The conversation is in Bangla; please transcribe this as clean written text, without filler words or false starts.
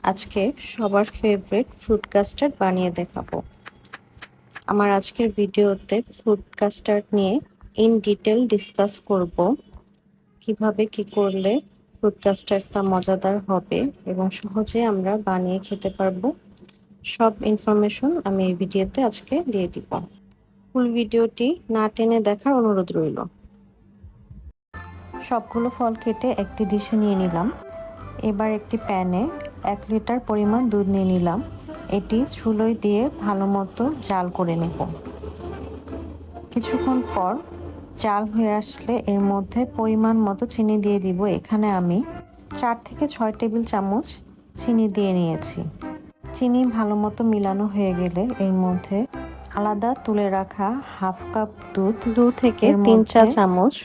আজকে সবার ফেভারিট ফ্রুট কাস্টার্ড বানিয়ে দেখাবো। আমার আজকের ভিডিওতে ফ্রুট কাস্টার্ড নিয়ে ইন ডিটেল ডিসকাস করব, কিভাবে কি করলে ফ্রুট কাস্টার্ডটা মজাদার হবে এবং সহজে আমরা বানিয়ে খেতে পারবো। সব ইনফরমেশন আমি এই ভিডিওতে আজকে দিয়ে দিব। ফুল ভিডিওটি না টেনে দেখার অনুরোধ রইল। সবগুলো ফল কেটে একটি ডিশে নিয়ে নিলাম। এবার একটি প্যানে 1 লিটার পরিমাণ দুধ নিয়ে নিলাম। এটি চুলোয় দিয়ে ভালো মতো জাল করে নেব। কিছুক্ষণ পর জাল হয়ে আসলে এর মধ্যে পরিমাণ মতো চিনি দিয়ে দিব। এখানে আমি 4 থেকে 6 টেবিল চামচ চিনি দিয়ে নিয়েছি। চিনি ভালো মতো মিলানো হয়ে গেলে এর মধ্যে আলাদা তুলে রাখা হাফ কাপ দুধ, 2 থেকে 3 চা চামচ